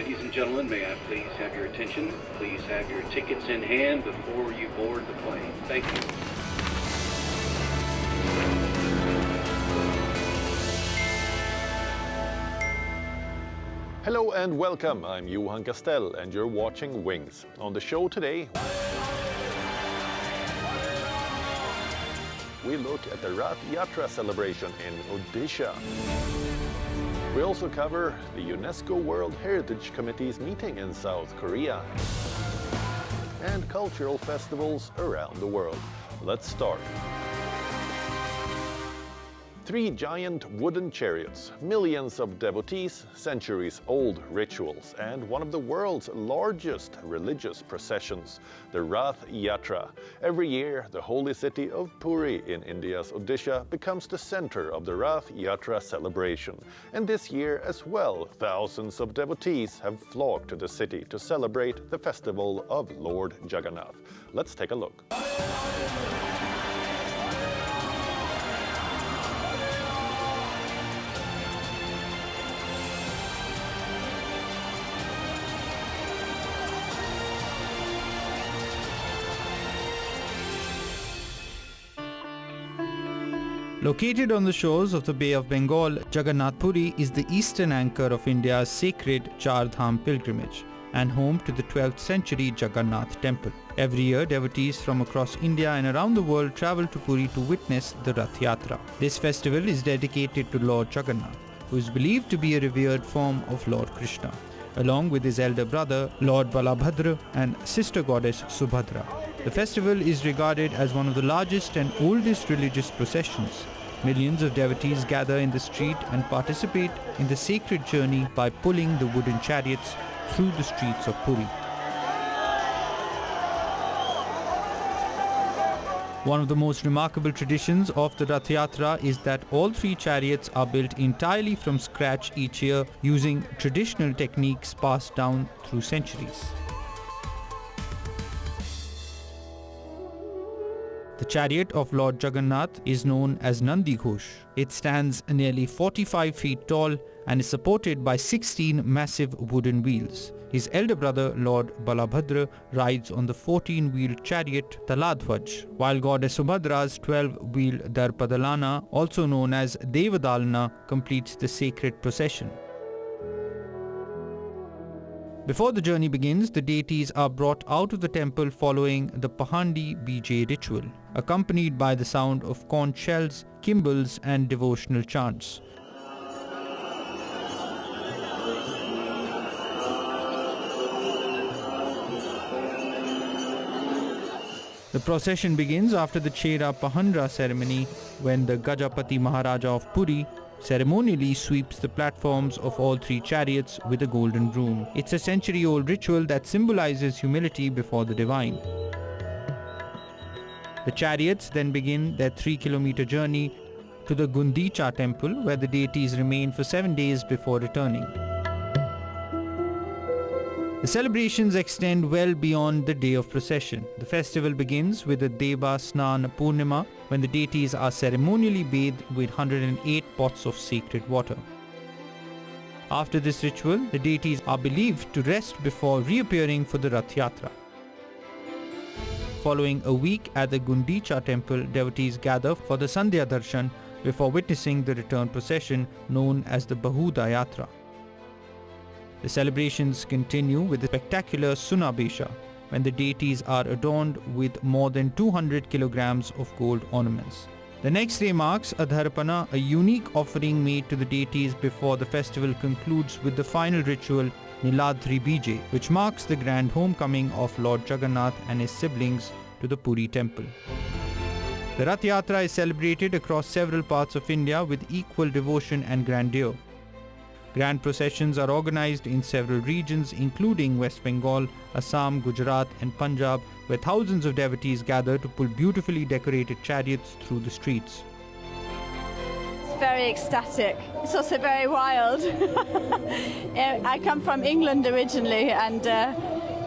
Ladies and gentlemen, may I please have your attention? Please have your tickets in hand before you board the plane. Thank you. Hello and welcome. I'm Johan Castell and you're watching Wings. On the show today, we look at the Rath Yatra celebration in Odisha. We also cover the UNESCO World Heritage Committee's meeting in South Korea and cultural festivals around the world. Let's start. 3 giant wooden chariots, millions of devotees, centuries-old rituals, and one of the world's largest religious processions, the Rath Yatra. Every year, the holy city of Puri in India's Odisha becomes the center of the Rath Yatra celebration. And this year as well, thousands of devotees have flocked to the city to celebrate the festival of Lord Jagannath. Let's take a look. Located on the shores of the Bay of Bengal, Jagannath Puri is the eastern anchor of India's sacred Char Dham pilgrimage and home to the 12th century Jagannath temple. Every year, devotees from across India and around the world travel to Puri to witness the Rath Yatra. This festival is dedicated to Lord Jagannath, who is believed to be a revered form of Lord Krishna, along with his elder brother, Lord Balabhadra, and sister goddess Subhadra. The festival is regarded as one of the largest and oldest religious processions. Millions of devotees gather in the street and participate in the sacred journey by pulling the wooden chariots through the streets of Puri. One of the most remarkable traditions of the Rath Yatra is that all 3 chariots are built entirely from scratch each year using traditional techniques passed down through centuries. The chariot of Lord Jagannath is known as Nandi Ghosh. It stands nearly 45 feet tall and is supported by 16 massive wooden wheels. His elder brother, Lord Balabhadra, rides on the 14-wheeled chariot Taladhwaj, while goddess Subhadra's 12-wheel Darpadalana, also known as Devadalana, completes the sacred procession. Before the journey begins, the deities are brought out of the temple following the Pahandi Bijay ritual, accompanied by the sound of conch shells, cymbals and devotional chants. The procession begins after the Chera Pahandra ceremony, when the Gajapati Maharaja of Puri ceremonially sweeps the platforms of all 3 chariots with a golden broom. It's a century-old ritual that symbolizes humility before the divine. The chariots then begin their 3-kilometer journey to the Gundicha temple, where the deities remain for 7 days before returning. The celebrations extend well beyond the day of procession. The festival begins with the Deva Snan Purnima, when the deities are ceremonially bathed with 108 pots of sacred water. After this ritual, the deities are believed to rest before reappearing for the Rath Yatra. Following a week at the Gundicha temple, devotees gather for the Sandhya Darshan before witnessing the return procession known as the Bahuda Yatra. The celebrations continue with the spectacular Sunabesha, when the deities are adorned with more than 200 kilograms of gold ornaments. The next day marks Adharpana, a unique offering made to the deities before the festival concludes with the final ritual Niladri Bijay, which marks the grand homecoming of Lord Jagannath and his siblings to the Puri temple. The Rath Yatra is celebrated across several parts of India with equal devotion and grandeur. Grand processions are organized in several regions including West Bengal, Assam, Gujarat and Punjab, where thousands of devotees gather to pull beautifully decorated chariots through the streets. It's very ecstatic. It's also very wild. I come from England originally and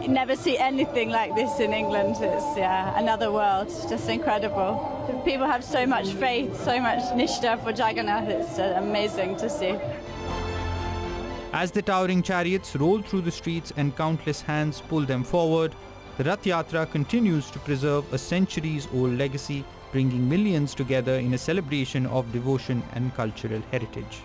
you never see anything like this in England. It's another world. It's just incredible. People have so much faith, so much nishtha for Jagannath. It's amazing to see. As the towering chariots roll through the streets and countless hands pull them forward, the Rath Yatra continues to preserve a centuries-old legacy, bringing millions together in a celebration of devotion and cultural heritage.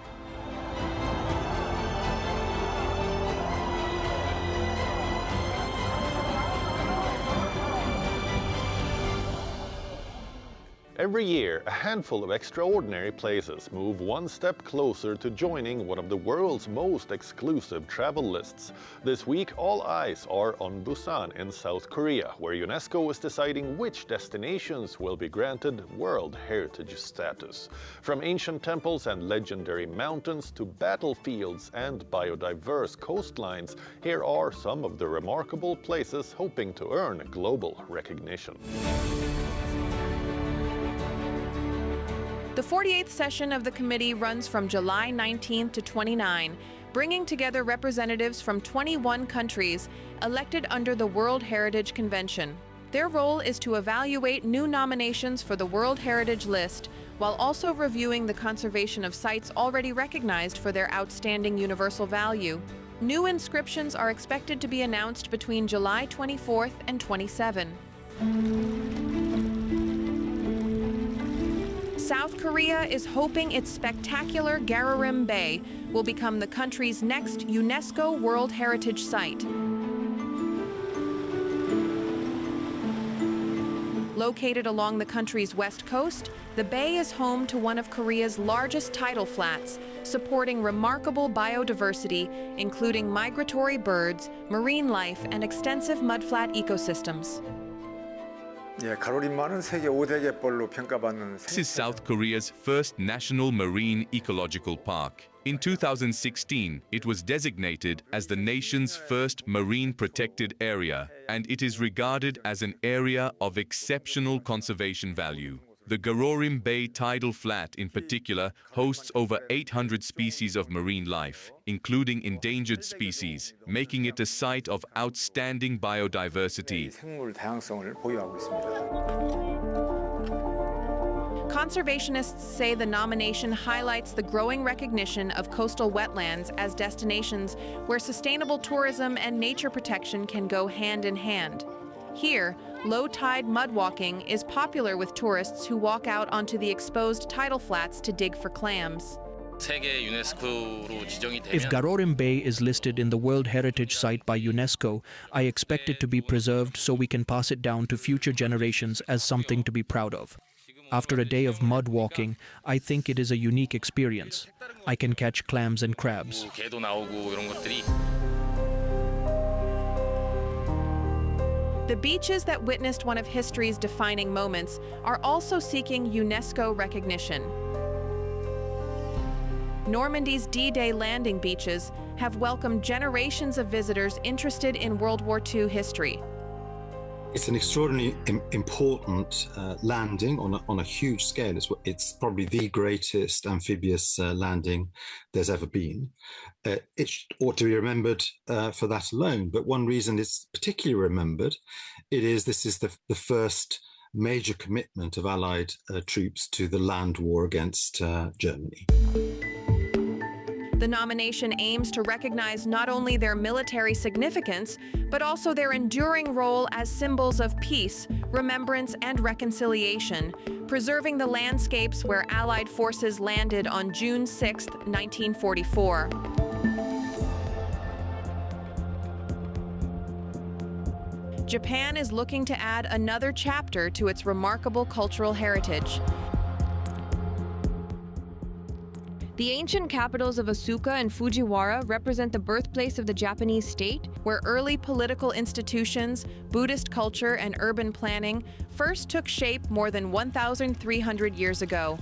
Every year, a handful of extraordinary places move one step closer to joining one of the world's most exclusive travel lists. This week, all eyes are on Busan in South Korea, where UNESCO is deciding which destinations will be granted World Heritage status. From ancient temples and legendary mountains to battlefields and biodiverse coastlines, here are some of the remarkable places hoping to earn global recognition. The 48th session of the committee runs from July 19 to 29, bringing together representatives from 21 countries elected under the World Heritage Convention. Their role is to evaluate new nominations for the World Heritage List, while also reviewing the conservation of sites already recognized for their outstanding universal value. New inscriptions are expected to be announced between July 24th and 27. South Korea is hoping its spectacular Garorim Bay will become the country's next UNESCO World Heritage Site. Located along the country's west coast, the bay is home to one of Korea's largest tidal flats, supporting remarkable biodiversity, including migratory birds, marine life, and extensive mudflat ecosystems. This is South Korea's first national marine ecological park. In 2016, it was designated as the nation's first marine protected area, and it is regarded as an area of exceptional conservation value. The Garorim Bay tidal flat in particular hosts over 800 species of marine life, including endangered species, making it a site of outstanding biodiversity. Conservationists say the nomination highlights the growing recognition of coastal wetlands as destinations where sustainable tourism and nature protection can go hand in hand. Here, low-tide mudwalking is popular with tourists who walk out onto the exposed tidal flats to dig for clams. If Garorim Bay is listed in the World Heritage Site by UNESCO, I expect it to be preserved so we can pass it down to future generations as something to be proud of. After a day of mud walking, I think it is a unique experience. I can catch clams and crabs. The beaches that witnessed one of history's defining moments are also seeking UNESCO recognition. Normandy's D-Day landing beaches have welcomed generations of visitors interested in World War II history. It's an extraordinarily important landing on a huge scale. It's probably the greatest amphibious landing there's ever been. It ought to be remembered for that alone, but one reason it's particularly remembered, this is the first major commitment of Allied troops to the land war against Germany. The nomination aims to recognize not only their military significance, but also their enduring role as symbols of peace, remembrance, and reconciliation, preserving the landscapes where Allied forces landed on June 6, 1944. Japan is looking to add another chapter to its remarkable cultural heritage. The ancient capitals of Asuka and Fujiwara represent the birthplace of the Japanese state, where early political institutions, Buddhist culture, and urban planning first took shape more than 1,300 years ago.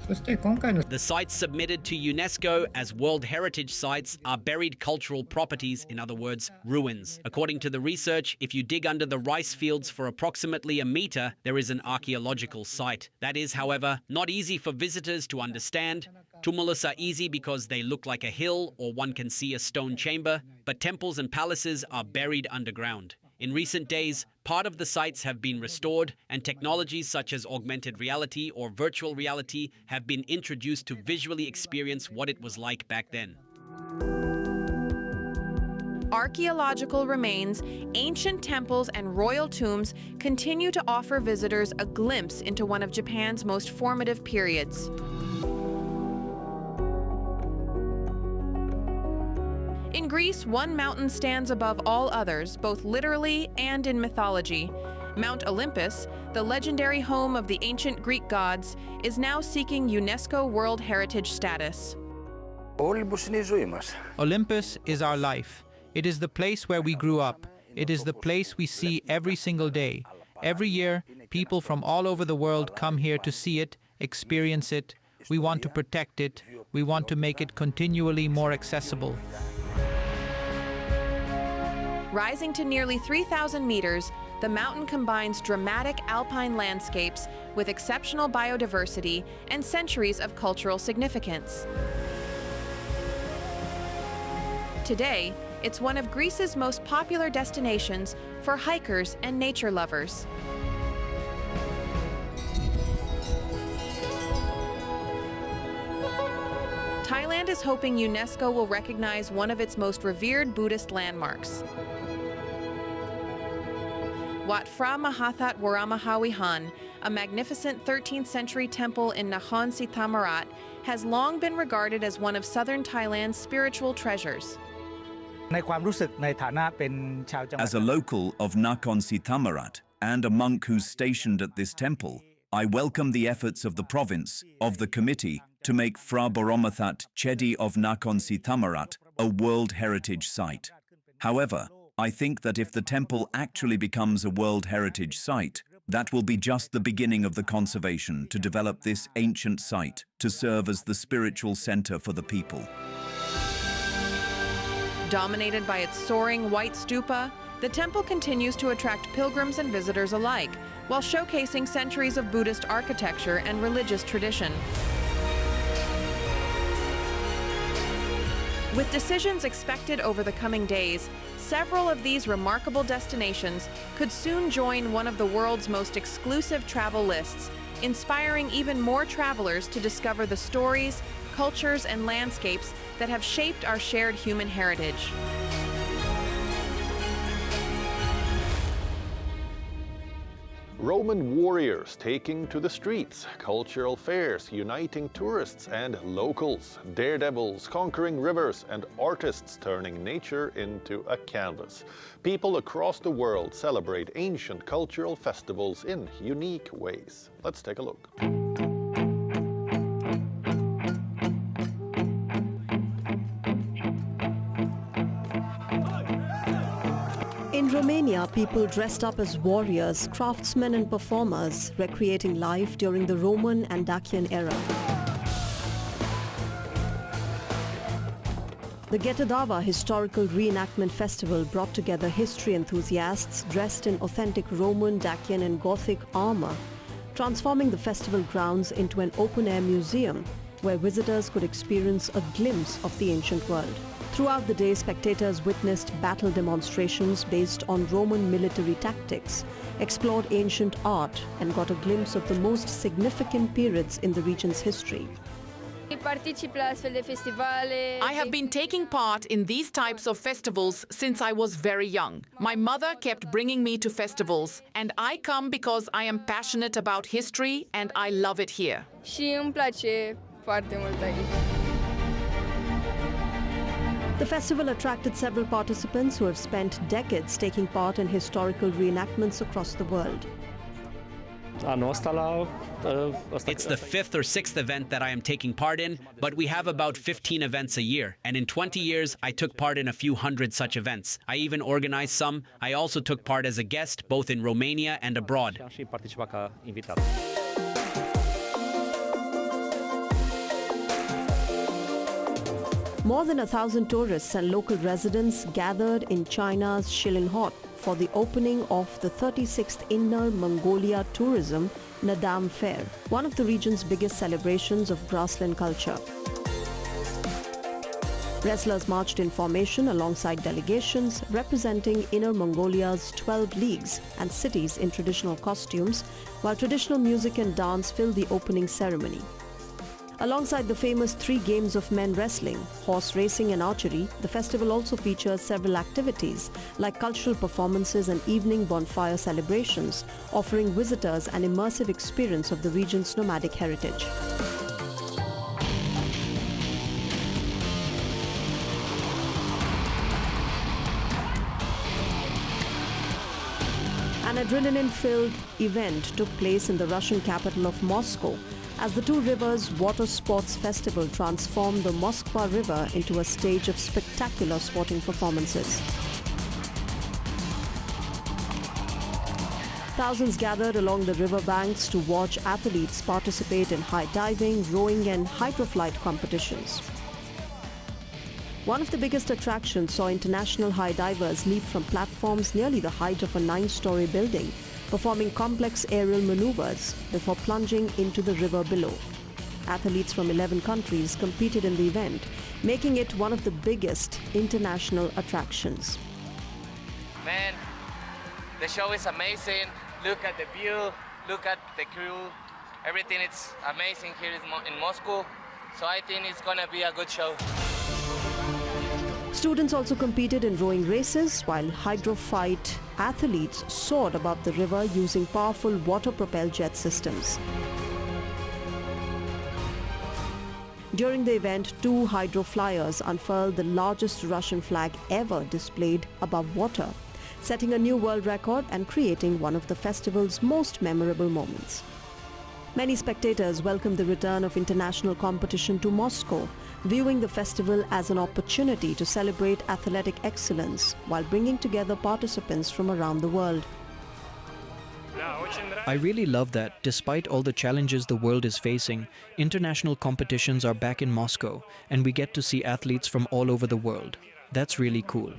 The sites submitted to UNESCO as World Heritage Sites are buried cultural properties, in other words, ruins. According to the research, if you dig under the rice fields for approximately a meter, there is an archaeological site. That is, however, not easy for visitors to understand. Tumulus are easy because they look like a hill or one can see a stone chamber, but temples and palaces are buried underground. In recent days, part of the sites have been restored, and technologies such as augmented reality or virtual reality have been introduced to visually experience what it was like back then. archaeological remains, ancient temples, and royal tombs continue to offer visitors a glimpse into one of Japan's most formative periods. In Greece, one mountain stands above all others, both literally and in mythology. Mount Olympus, the legendary home of the ancient Greek gods, is now seeking UNESCO World Heritage status. Olympus is our life. It is the place where we grew up. It is the place we see every single day. Every year, people from all over the world come here to see it, experience it. We want to protect it. We want to make it continually more accessible. Rising to nearly 3,000 meters, the mountain combines dramatic alpine landscapes with exceptional biodiversity and centuries of cultural significance. Today, it's one of Greece's most popular destinations for hikers and nature lovers. Thailand is hoping UNESCO will recognize one of its most revered Buddhist landmarks. Wat Phra Mahathat Waramahawihan, a magnificent 13th century temple in Nakhon Si Thammarat, has long been regarded as one of southern Thailand's spiritual treasures. As a local of Nakhon Si Thammarat and a monk who's stationed at this temple, I welcome the efforts of the province, of the committee, to make Phra Boromathat Chedi of Nakhon Si Thammarat a World Heritage Site. However, I think that if the temple actually becomes a World Heritage Site, that will be just the beginning of the conservation to develop this ancient site to serve as the spiritual center for the people. Dominated by its soaring white stupa, the temple continues to attract pilgrims and visitors alike, while showcasing centuries of Buddhist architecture and religious tradition. With decisions expected over the coming days, several of these remarkable destinations could soon join one of the world's most exclusive travel lists, inspiring even more travelers to discover the stories, cultures, and landscapes that have shaped our shared human heritage. Roman warriors taking to the streets, cultural fairs uniting tourists and locals, daredevils conquering rivers, and artists turning nature into a canvas. People across the world celebrate ancient cultural festivals in unique ways. Let's take a look. In Romania, people dressed up as warriors, craftsmen and performers, recreating life during the Roman and Dacian era. The Ghetadava Historical Reenactment Festival brought together history enthusiasts dressed in authentic Roman, Dacian and Gothic armor, transforming the festival grounds into an open-air museum where visitors could experience a glimpse of the ancient world. Throughout the day, spectators witnessed battle demonstrations based on Roman military tactics, explored ancient art, and got a glimpse of the most significant periods in the region's history. I have been taking part in these types of festivals since I was very young. My mother kept bringing me to festivals, and I come because I am passionate about history and I love it here. The festival attracted several participants who have spent decades taking part in historical reenactments across the world. It's the fifth or sixth event that I am taking part in, but we have about 15 events a year. And in 20 years, I took part in a few hundred such events. I even organized some. I also took part as a guest, both in Romania and abroad. More than 1,000 tourists and local residents gathered in China's Shillinghout for the opening of the 36th Inner Mongolia Tourism Nadam Fair, one of the region's biggest celebrations of grassland culture. Wrestlers marched in formation alongside delegations representing Inner Mongolia's 12 leagues and cities in traditional costumes, while traditional music and dance filled the opening ceremony. Alongside the famous 3 games of men wrestling, horse racing and archery, the festival also features several activities like cultural performances and evening bonfire celebrations, offering visitors an immersive experience of the region's nomadic heritage. An adrenaline-filled event took place in the Russian capital of Moscow as the Two Rivers Water Sports Festival transformed the Moskva River into a stage of spectacular sporting performances. Thousands gathered along the river banks to watch athletes participate in high diving, rowing and hydroflight competitions. One of the biggest attractions saw international high divers leap from platforms nearly the height of a 9-story building, performing complex aerial maneuvers before plunging into the river below. Athletes from 11 countries competed in the event, making it one of the biggest international attractions. Man, the show is amazing. Look at the view, look at the crew. Everything is amazing here in Moscow. So I think it's gonna be a good show. Students also competed in rowing races, while hydrofight athletes soared above the river using powerful water-propelled jet systems. During the event, 2 hydroflyers unfurled the largest Russian flag ever displayed above water, setting a new world record and creating one of the festival's most memorable moments. Many spectators welcomed the return of international competition to Moscow, viewing the festival as an opportunity to celebrate athletic excellence while bringing together participants from around the world. I really love that, despite all the challenges the world is facing, international competitions are back in Moscow and we get to see athletes from all over the world. That's really cool.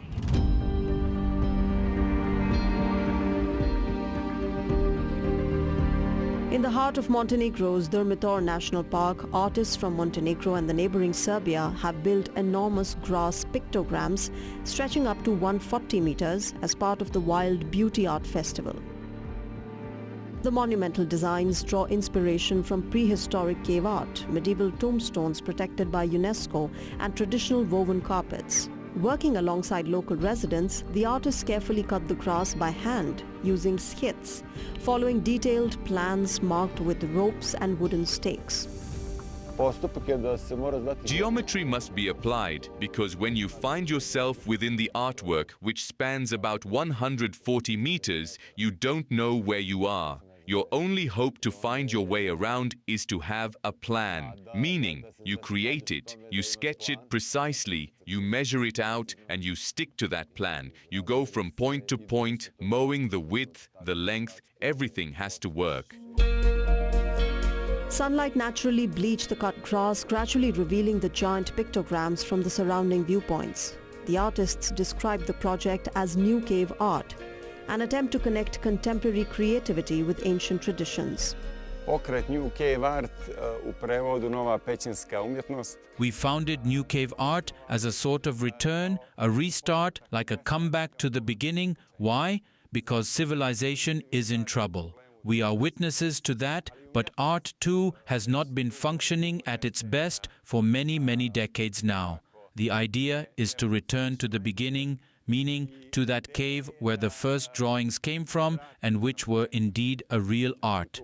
In the heart of Montenegro's Durmitor National Park, artists from Montenegro and the neighboring Serbia have built enormous grass pictograms stretching up to 140 meters as part of the Wild Beauty Art Festival. The monumental designs draw inspiration from prehistoric cave art, medieval tombstones protected by UNESCO, and traditional woven carpets. Working alongside local residents, the artists carefully cut the grass by hand using skits, following detailed plans marked with ropes and wooden stakes. Geometry must be applied because when you find yourself within the artwork, which spans about 140 meters, you don't know where you are. Your only hope to find your way around is to have a plan, meaning you create it, you sketch it precisely, you measure it out, and you stick to that plan. You go from point to point, mowing the width, the length, everything has to work. Sunlight naturally bleached the cut grass, gradually revealing the giant pictograms from the surrounding viewpoints. The artists described the project as new cave art, an attempt to connect contemporary creativity with ancient traditions. We founded New Cave Art as a sort of return, a restart, like a comeback to the beginning. Why? Because civilization is in trouble. We are witnesses to that, but art too has not been functioning at its best for many, many decades now. The idea is to return to the beginning, meaning to that cave where the first drawings came from and which were indeed a real art.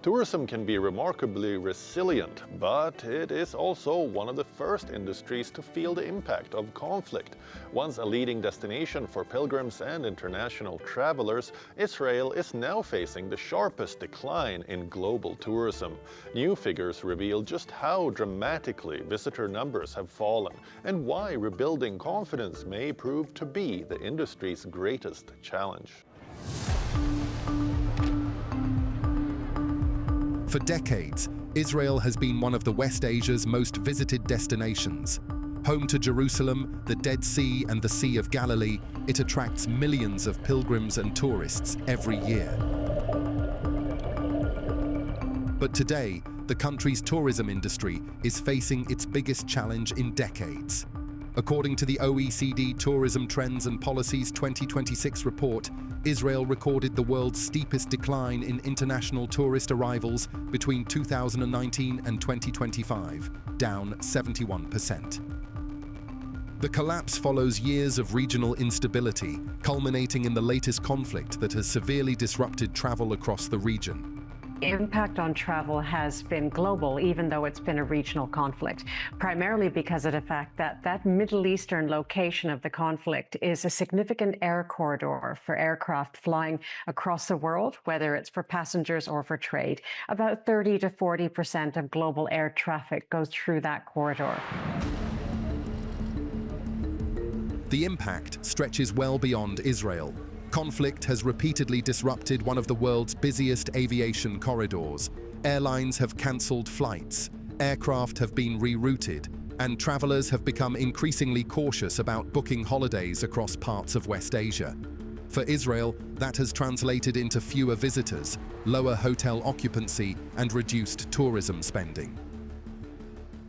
Tourism can be remarkably resilient, but it is also one of the first industries to feel the impact of conflict. Once a leading destination for pilgrims and international travelers, Israel is now facing the sharpest decline in global tourism. New figures reveal just how dramatically visitor numbers have fallen and why rebuilding confidence may prove to be the industry's greatest challenge. For decades, Israel has been one of the West Asia's most visited destinations. Home to Jerusalem, the Dead Sea, and the Sea of Galilee, it attracts millions of pilgrims and tourists every year. But today, the country's tourism industry is facing its biggest challenge in decades. According to the OECD Tourism Trends and Policies 2026 report, Israel recorded the world's steepest decline in international tourist arrivals between 2019 and 2025, down 71%. The collapse follows years of regional instability, culminating in the latest conflict that has severely disrupted travel across the region. The impact on travel has been global, even though it's been a regional conflict, primarily because of the fact that that Middle Eastern location of the conflict is a significant air corridor for aircraft flying across the world, whether it's for passengers or for trade. About 30 to 40% of global air traffic goes through that corridor. The impact stretches well beyond Israel. Conflict has repeatedly disrupted one of the world's busiest aviation corridors. Airlines have cancelled flights, aircraft have been rerouted, and travelers have become increasingly cautious about booking holidays across parts of West Asia. For Israel, that has translated into fewer visitors, lower hotel occupancy, and reduced tourism spending.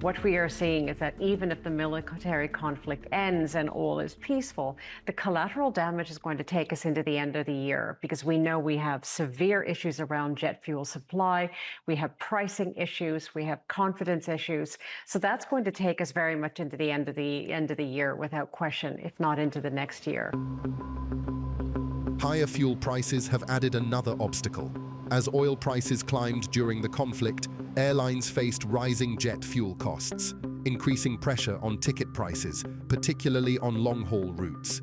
What we are seeing is that even if the military conflict ends and all is peaceful, the collateral damage is going to take us into the end of the year, because we know we have severe issues around jet fuel supply, we have pricing issues, we have confidence issues. So that's going to take us very much into the end of the year without question, if not into the next year. Higher fuel prices have added another obstacle. As oil prices climbed during the conflict, airlines faced rising jet fuel costs, increasing pressure on ticket prices, particularly on long-haul routes.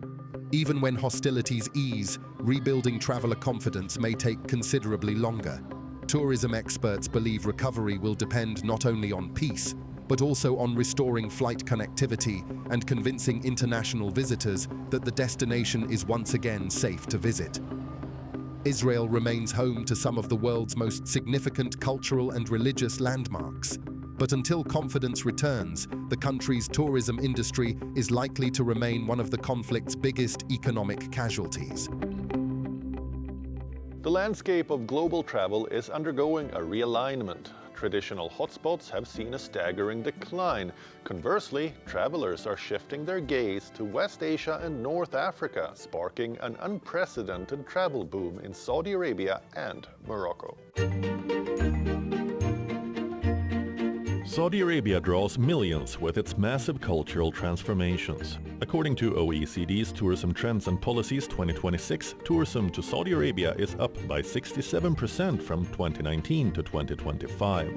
Even when hostilities ease, rebuilding traveler confidence may take considerably longer. Tourism experts believe recovery will depend not only on peace, but also on restoring flight connectivity and convincing international visitors that the destination is once again safe to visit. Israel remains home to some of the world's most significant cultural and religious landmarks. But until confidence returns, the country's tourism industry is likely to remain one of the conflict's biggest economic casualties. The landscape of global travel is undergoing a realignment. Traditional hotspots have seen a staggering decline. Conversely, travelers are shifting their gaze to West Asia and North Africa, sparking an unprecedented travel boom in Saudi Arabia and Morocco. Saudi Arabia draws millions with its massive cultural transformations. According to OECD's Tourism Trends and Policies 2026, tourism to Saudi Arabia is up by 67% from 2019 to 2025.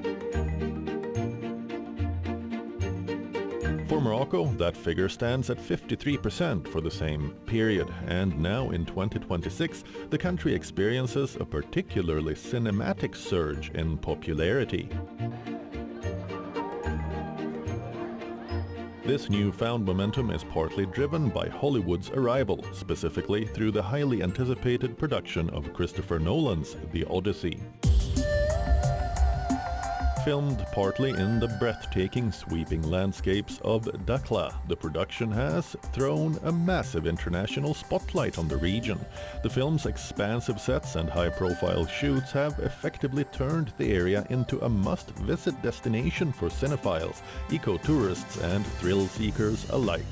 For Morocco, that figure stands at 53% for the same period, and now in 2026, the country experiences a particularly cinematic surge in popularity. This newfound momentum is partly driven by Hollywood's arrival, specifically through the highly anticipated production of Christopher Nolan's The Odyssey. Filmed partly in the breathtaking, sweeping landscapes of Dakhla, the production has thrown a massive international spotlight on the region. The film's expansive sets and high-profile shoots have effectively turned the area into a must-visit destination for cinephiles, eco-tourists and thrill-seekers alike.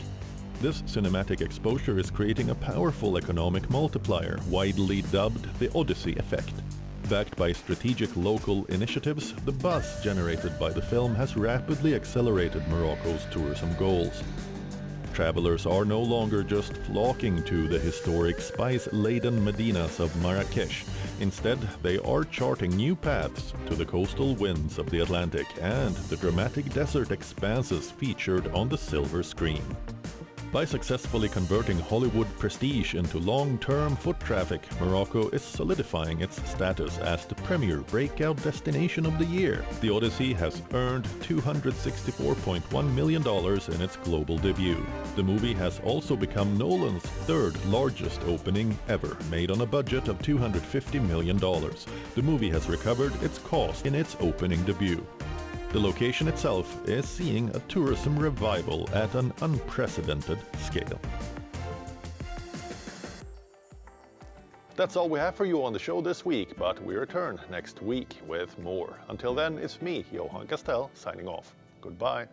This cinematic exposure is creating a powerful economic multiplier, widely dubbed the Odyssey effect. Backed by strategic local initiatives, the buzz generated by the film has rapidly accelerated Morocco's tourism goals. Travelers are no longer just flocking to the historic spice-laden medinas of Marrakesh. Instead, they are charting new paths to the coastal winds of the Atlantic and the dramatic desert expanses featured on the silver screen. By successfully converting Hollywood prestige into long-term foot traffic, Morocco is solidifying its status as the premier breakout destination of the year. The Odyssey has earned $264.1 million in its global debut. The movie has also become Nolan's third largest opening ever, made on a budget of $250 million. The movie has recovered its cost in its opening debut. The location itself is seeing a tourism revival at an unprecedented scale. That's all we have for you on the show this week, but we return next week with more. Until then, it's me, Johan Castell, signing off. Goodbye.